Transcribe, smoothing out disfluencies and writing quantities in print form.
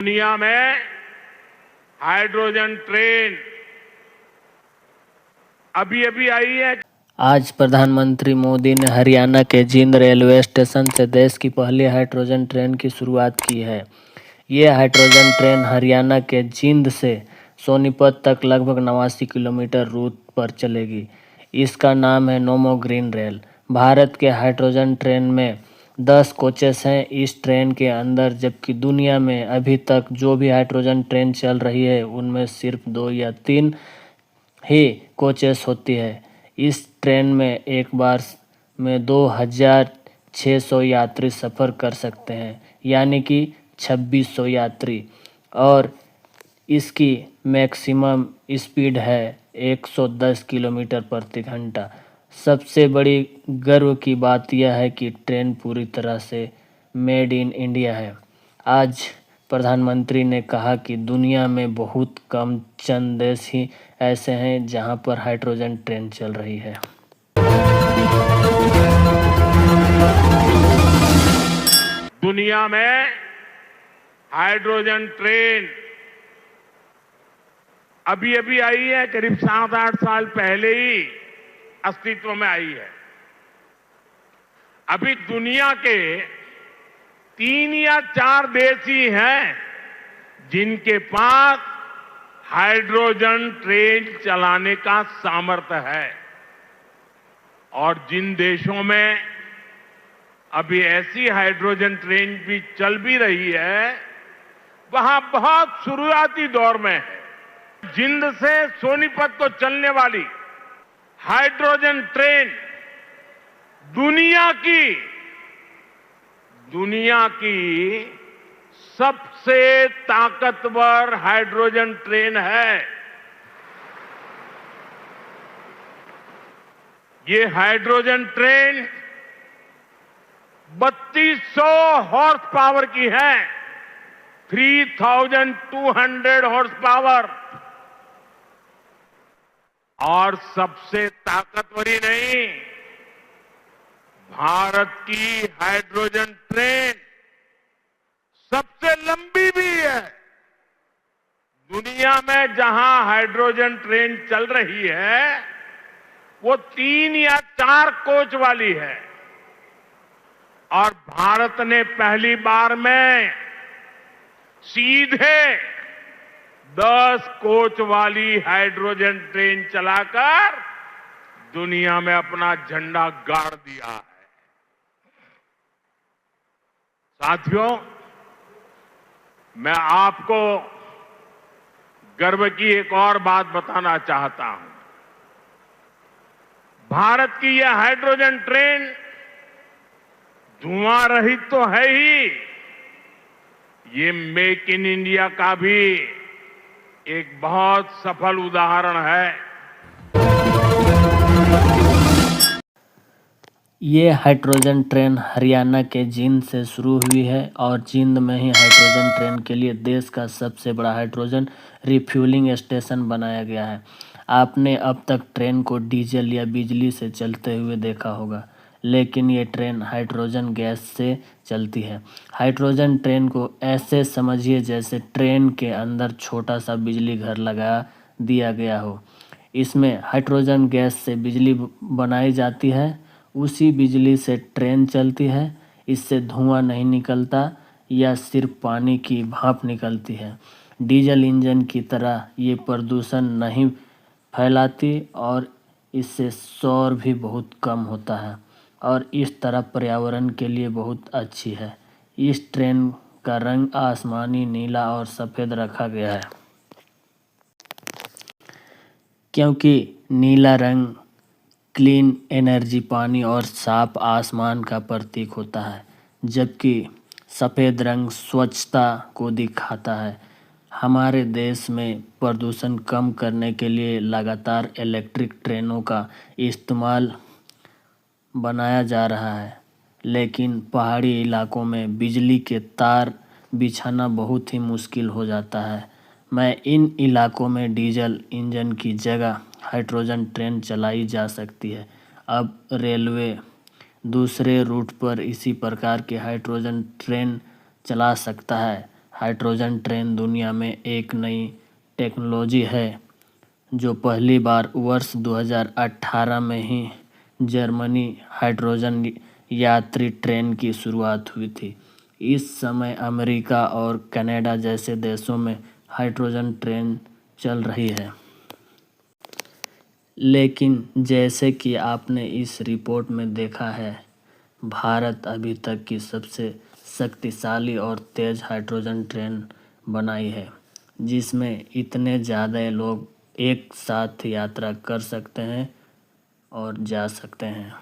दुनिया में hydrogen train अभी अभी आई है। आज प्रधानमंत्री मोदी ने हरियाणा के जींद रेलवे स्टेशन से देश की पहली हाइड्रोजन ट्रेन की शुरुआत की है। ये हाइड्रोजन ट्रेन हरियाणा के जींद से सोनीपत तक लगभग 89 किलोमीटर रूट पर चलेगी। इसका नाम है नमो ग्रीन रेल। भारत के हाइड्रोजन ट्रेन में 10 कोचेस हैं इस ट्रेन के अंदर, जबकि दुनिया में अभी तक जो भी हाइड्रोजन ट्रेन चल रही है उनमें सिर्फ 2 या 3 ही कोचेस होती है। इस ट्रेन में एक बार में 2600 यात्री सफ़र कर सकते हैं, यानी कि 2600 यात्री, और इसकी मैक्सिमम स्पीड है 110 किलोमीटर प्रति घंटा। सबसे बड़ी गर्व की बात यह है कि ट्रेन पूरी तरह से मेड इन इंडिया है। आज प्रधानमंत्री ने कहा कि दुनिया में बहुत कम चंद देश ही ऐसे हैं जहां पर हाइड्रोजन ट्रेन चल रही है। दुनिया में हाइड्रोजन ट्रेन अभी अभी आई है, करीब 7-8 साल पहले ही अस्तित्व में आई है। अभी दुनिया के 3 या 4 देश ही हैं जिनके पास हाइड्रोजन ट्रेन चलाने का सामर्थ्य है, और जिन देशों में अभी ऐसी हाइड्रोजन ट्रेन भी चल भी रही है, वहां बहुत शुरुआती दौर में है। जिंद से सोनीपत को चलने वाली हाइड्रोजन ट्रेन दुनिया की सबसे ताकतवर हाइड्रोजन ट्रेन है। ये हाइड्रोजन ट्रेन 3200 हॉर्स पावर की है, 3200 हॉर्स पावर। और सबसे ताकतवर ही नहीं, भारत की हाइड्रोजन ट्रेन सबसे लंबी भी है। दुनिया में जहां हाइड्रोजन ट्रेन चल रही है वो 3 या 4 कोच वाली है, और भारत ने पहली बार में सीधे 10 कोच वाली हाइड्रोजन ट्रेन चलाकर दुनिया में अपना झंडा गाड़ दिया है। साथियों, मैं आपको गर्व की एक और बात बताना चाहता हूं। भारत की यह हाइड्रोजन ट्रेन धुआं रहित तो है ही, ये मेक इन इंडिया का भी एक बहुत सफल उदाहरण है। ये हाइड्रोजन ट्रेन हरियाणा के जींद से शुरू हुई है, और जींद में ही हाइड्रोजन ट्रेन के लिए देश का सबसे बड़ा हाइड्रोजन रिफ्यूलिंग स्टेशन बनाया गया है। आपने अब तक ट्रेन को डीजल या बिजली से चलते हुए देखा होगा, लेकिन ये ट्रेन हाइड्रोजन गैस से चलती है। हाइड्रोजन ट्रेन को ऐसे समझिए जैसे ट्रेन के अंदर छोटा सा बिजली घर लगा दिया गया हो। इसमें हाइड्रोजन गैस से बिजली बनाई जाती है, उसी बिजली से ट्रेन चलती है। इससे धुआं नहीं निकलता या सिर्फ पानी की भाप निकलती है। डीजल इंजन की तरह ये प्रदूषण नहीं फैलाती, और इससे शोर भी बहुत कम होता है, और इस तरह पर्यावरण के लिए बहुत अच्छी है। इस ट्रेन का रंग आसमानी, नीला और सफ़ेद रखा गया है, क्योंकि नीला रंग क्लीन एनर्जी, पानी और साफ आसमान का प्रतीक होता है, जबकि सफ़ेद रंग स्वच्छता को दिखाता है। हमारे देश में प्रदूषण कम करने के लिए लगातार इलेक्ट्रिक ट्रेनों का इस्तेमाल बनाया जा रहा है, लेकिन पहाड़ी इलाकों में बिजली के तार बिछाना बहुत ही मुश्किल हो जाता है। मैं इन इलाकों में डीजल इंजन की जगह हाइड्रोजन ट्रेन चलाई जा सकती है। अब रेलवे दूसरे रूट पर इसी प्रकार की हाइड्रोजन ट्रेन चला सकता है। हाइड्रोजन ट्रेन दुनिया में एक नई टेक्नोलॉजी है जो पहली बार वर्ष 2018 में ही जर्मनी हाइड्रोजन यात्री ट्रेन की शुरुआत हुई थी। इस समय अमेरिका और कनाडा जैसे देशों में हाइड्रोजन ट्रेन चल रही है। लेकिन जैसे कि आपने इस रिपोर्ट में देखा है, भारत अभी तक की सबसे शक्तिशाली और तेज़ हाइड्रोजन ट्रेन बनाई है, जिसमें इतने ज़्यादा लोग एक साथ यात्रा कर सकते हैं और जा सकते हैं।